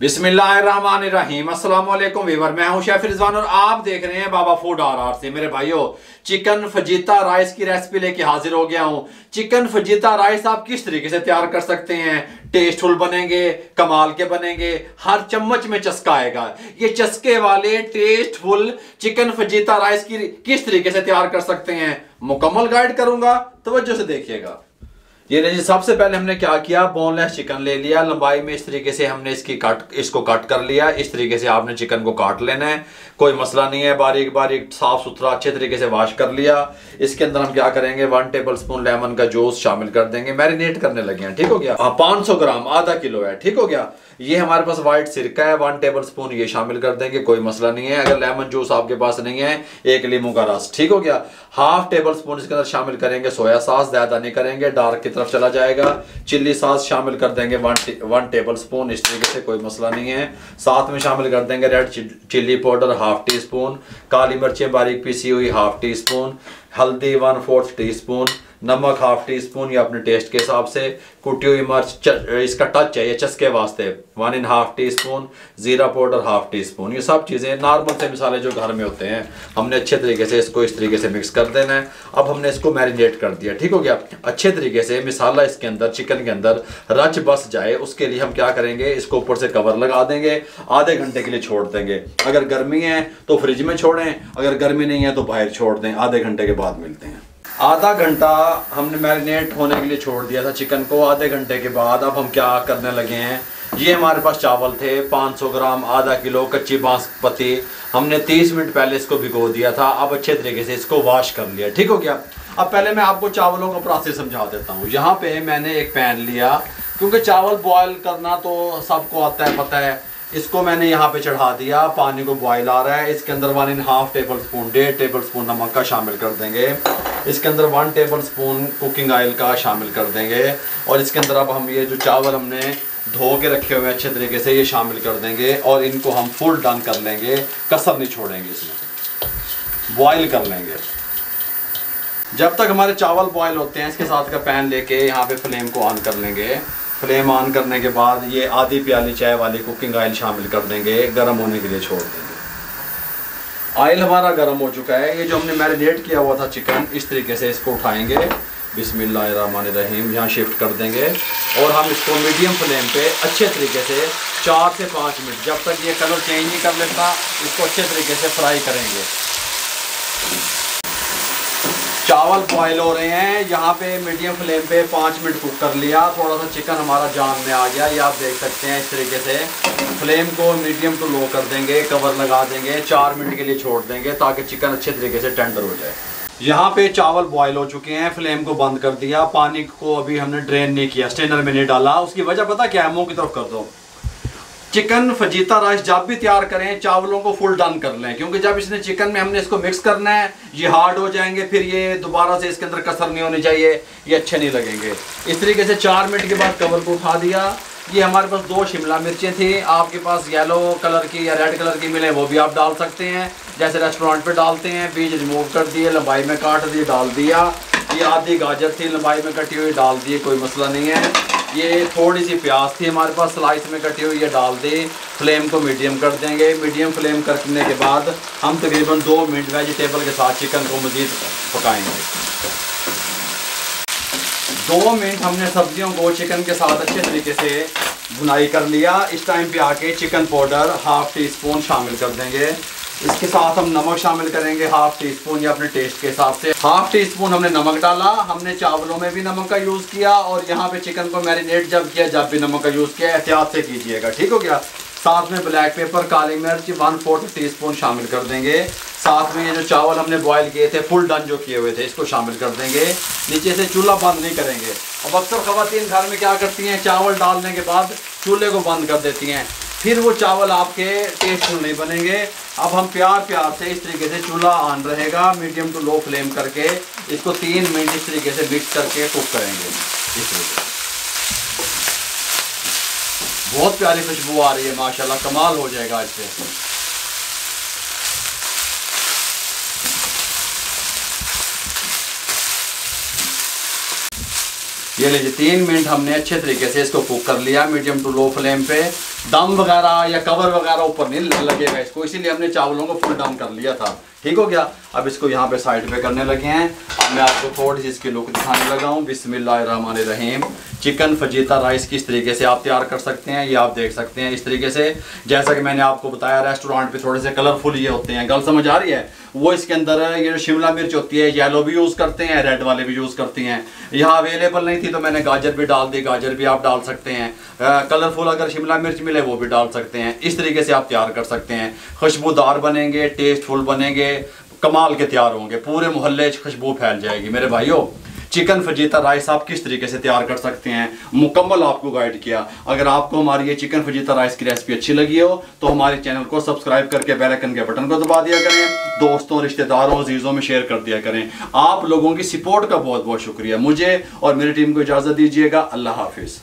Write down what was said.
बिस्मिल्लाहिर्रहमानिर्रहीम। अस्सलाम वालेकुम वीवर, मैं हूं शेफ रिजवान और आप देख रहे हैं बाबा फूड आर से। मेरे भाइयों, चिकन फजीता राइस की रेसिपी लेके हाजिर हो गया हूं। चिकन फजीता राइस आप किस तरीके से तैयार कर सकते हैं, टेस्टफुल बनेंगे, कमाल के बनेंगे, हर चम्मच में चस्का आएगा। ये चस्के वाले टेस्टफुल चिकन फजीता राइस की किस तरीके से तैयार कर सकते हैं, मुकम्मल गाइड करूंगा, तवज्जो से देखिएगा। ये जी, सबसे पहले हमने क्या किया, बोनलेस चिकन ले लिया, लंबाई में इस तरीके से हमने इसको कट कर लिया। इस तरीके से आपने चिकन को काट लेना है, कोई मसला नहीं है। बारीक बारीक साफ सुथरा अच्छे तरीके से वॉश कर लिया। इसके अंदर हम क्या करेंगे, 1 टेबल स्पून लेमन का जूस शामिल कर देंगे। मैरिनेट करने लगे हैं, ठीक हो गया। 500 ग्राम, आधा किलो है, ठीक हो गया। ये हमारे पास व्हाइट सिरका है, 1 टेबल स्पून ये शामिल कर देंगे, कोई मसला नहीं है। अगर लेमन जूस आपके पास नहीं है, 1 नींबू का रस, ठीक हो गया। हाफ टेबल स्पून इसके अंदर शामिल करेंगे सोया सॉस, ज्यादा नहीं करेंगे, डार्क की तरफ चला जाएगा। चिल्ली सॉस शामिल कर देंगे 1 टेबल स्पून, इस तरीके से, कोई मसला नहीं है। साथ में शामिल कर देंगे red chilli powder half teaspoon, काली मिर्चें बारीक पीसी हुई हाफ टी स्पून, हल्दी 1/4 टी स्पून, नमक हाफ टी स्पून या अपने टेस्ट के हिसाब से, कुटी हुई मिर्च इसका टच चाहिए चस्के वास्ते 1.5 टी स्पून, जीरा पाउडर हाफ टी स्पून। ये सब चीज़ें नॉर्मल से मसाले जो घर में होते हैं, हमने अच्छे तरीके से इसको इस तरीके से मिक्स कर देना है। अब हमने इसको मैरिनेट कर दिया, ठीक हो गया। अच्छे तरीके से मसाला इसके अंदर, चिकन के अंदर रच बस जाए, उसके लिए हम क्या करेंगे, इसको ऊपर से कवर लगा देंगे, आधे घंटे के लिए छोड़ देंगे। अगर गर्मी है तो फ्रिज में छोड़ें, अगर गर्मी नहीं है तो बाहर छोड़ दें। आधे घंटे के बाद मिलते हैं। आधा घंटा हमने मैरिनेट होने के लिए छोड़ दिया था चिकन को। आधे घंटे के बाद अब हम क्या करने लगे हैं, ये हमारे पास चावल थे 500 ग्राम, आधा किलो कच्ची बासमती। हमने 30 मिनट पहले इसको भिगो दिया था। अब अच्छे तरीके से इसको वॉश कर लिया, ठीक हो गया। अब पहले मैं आपको चावलों का प्रोसेस समझा देता हूँ। यहाँ पे मैंने एक पैन लिया, क्योंकि चावल बॉयल करना तो सबको आता है, पता है। इसको मैंने यहाँ पे चढ़ा दिया, पानी को बॉयल आ रहा है। इसके अंदर 1.5 टेबल स्पून, 1.5 टेबल स्पून नमक का शामिल कर देंगे। इसके अंदर 1 टेबल स्पून कुकिंग ऑयल का शामिल कर देंगे। और इसके अंदर अब हम ये जो चावल हमने धो के रखे हुए अच्छे तरीके से, ये शामिल कर देंगे और इनको हम फुल डन कर लेंगे, कसर नहीं छोड़ेंगे, इसमें बॉयल कर लेंगे जब तक हमारे चावल बॉयल होते हैं। इसके साथ का पैन लेके यहाँ पे फ्लेम को ऑन कर लेंगे। फ्लेम ऑन करने के बाद ये आधी प्याली चाय वाली कुकिंग ऑयल शामिल कर देंगे, गर्म होने के लिए छोड़ देंगे। ऑयल हमारा गर्म हो चुका है। ये जो हमने मैरिनेट किया हुआ था चिकन, इस तरीके से इसको उठाएंगे, बिस्मिल्लाहिर्रहमानिर्रहीम, यहाँ शिफ्ट कर देंगे और हम इसको मीडियम फ्लेम पे अच्छे तरीके से 4 से 5 मिनट, जब तक ये कलर चेंज नहीं कर लेता, इसको अच्छे तरीके से फ्राई करेंगे। चावल बॉयल हो रहे हैं, यहाँ पे मीडियम फ्लेम पे 5 मिनट कुक कर लिया। थोड़ा सा चिकन हमारा जान में आ गया, ये आप देख सकते हैं। इस तरीके से फ्लेम को मीडियम टू लो कर देंगे, कवर लगा देंगे, 4 मिनट के लिए छोड़ देंगे ताकि चिकन अच्छे तरीके से टेंडर हो जाए। यहाँ पे चावल बॉयल हो चुके हैं, फ्लेम को बंद कर दिया। पानी को अभी हमने ड्रेन नहीं किया, स्ट्रेनर में नहीं डाला। उसकी वजह पता क्या है, मुँह की तरफ कर दो। चिकन फजीता राइस जब भी तैयार करें, चावलों को फुल डन कर लें, क्योंकि जब इसने चिकन में हमने इसको मिक्स करना है, ये हार्ड हो जाएंगे, फिर ये दोबारा से इसके अंदर कसर नहीं होनी चाहिए, ये अच्छे नहीं लगेंगे। इस तरीके से 4 मिनट के बाद कवर को उठा दिया। ये हमारे पास 2 शिमला मिर्चें थी, आपके पास येलो कलर की या रेड कलर की मिले वो भी आप डाल सकते हैं, जैसे रेस्टोरेंट पे डालते हैं। बीज रिमूव कर दिए, लंबाई में काट दिए, डाल दिया। ये आधी गाजर थी लंबाई में कटी हुई, डाल दिए, कोई मसला नहीं है। ये थोड़ी सी प्याज थी हमारे पास स्लाइस में कटी हुई, ये डाल दी। फ्लेम को मीडियम कर देंगे। मीडियम फ्लेम करने के बाद हम तकरीबन 2 मिनट वेजिटेबल के साथ चिकन को मज़ीद पकाएंगे। 2 मिनट हमने सब्जियों को चिकन के साथ अच्छे तरीके से भुनाई कर लिया। इस टाइम पे आके chicken powder half tea spoon शामिल कर देंगे। इसके साथ हम नमक शामिल करेंगे हाफ टी स्पून या अपने टेस्ट के हिसाब से। हाफ टी स्पून हमने नमक डाला। हमने चावलों में भी नमक का यूज़ किया और यहाँ पे चिकन को मैरिनेट जब किया, जब भी नमक का यूज़ किया, एहतियात से कीजिएगा, ठीक हो गया। साथ में ब्लैक पेपर, काली मिर्च 1/4 टी स्पून शामिल कर देंगे। साथ में ये जो चावल हमने बॉयल किए थे, फुल डन जो किए हुए थे, इसको शामिल कर देंगे। नीचे से चूल्हा बंद नहीं करेंगे। अब अक्सर ख़वातीन घर में क्या करती हैं, चावल डालने के बाद चूल्हे को बंद कर देती हैं, फिर वो चावल आपके टेस्टफुल नहीं बनेंगे। अब हम प्यार से इस तरीके से, चूल्हा ऑन रहेगा, मीडियम टू लो फ्लेम करके इसको 3 मिनट इस तरीके से मिक्स करके कुक करेंगे। इस तरीके से बहुत प्यारी खुशबू आ रही है, माशाल्लाह, कमाल हो जाएगा इससे। ये लीजिए 3 मिनट हमने अच्छे तरीके से इसको कुक कर लिया मीडियम टू लो फ्लेम पे। दम वगैरह या कवर वगैरह ऊपर नहीं लगेगा इसको, इसीलिए हमने चावलों को फुल दम कर लिया था। ठीक हो गया। अब इसको यहाँ पे साइड पे करने लगे हैं। अब मैं आपको थोड़ी सी इसकी लुक दिखाने लगा हूँ। बिस्मिल्लाहिर्रहमानिर्रहीम। चिकन फजीता राइस किस तरीके से आप तैयार कर सकते हैं ये आप देख सकते हैं इस तरीके से। जैसा कि मैंने आपको बताया रेस्टोरेंट पे थोड़े से कलरफुल ये होते हैं, गल समझ आ रही है। वो इसके अंदर ये जो शिमला मिर्च होती है येलो भी यूज़ करते हैं, रेड वाले भी यूज़ करती हैं। यहाँ अवेलेबल नहीं थी तो मैंने गाजर भी डाल दी, गाजर भी आप डाल सकते हैं। कलरफुल अगर शिमला मिर्च मिले वो भी डाल सकते हैं। इस तरीके से आप तैयार कर सकते हैं। खुशबूदार बनेंगे, टेस्टफुल बनेंगे, कमाल के तैयार होंगे, पूरे मोहल्ले खुशबू फैल जाएगी। मेरे भाइयों चिकन फजीता राइस आप किस तरीके से तैयार कर सकते हैं मुकम्मल आपको गाइड किया। अगर आपको हमारी ये चिकन फजीता राइस की रेसिपी अच्छी लगी हो तो हमारे चैनल को सब्सक्राइब करके बेल आइकन के बटन को दबा दिया करें, दोस्तों रिश्तेदारों अजीजों में शेयर कर दिया करें। आप लोगों की सपोर्ट का बहुत बहुत शुक्रिया। मुझे और मेरी टीम को इजाज़त दीजिएगा। अल्लाह हाफिज़।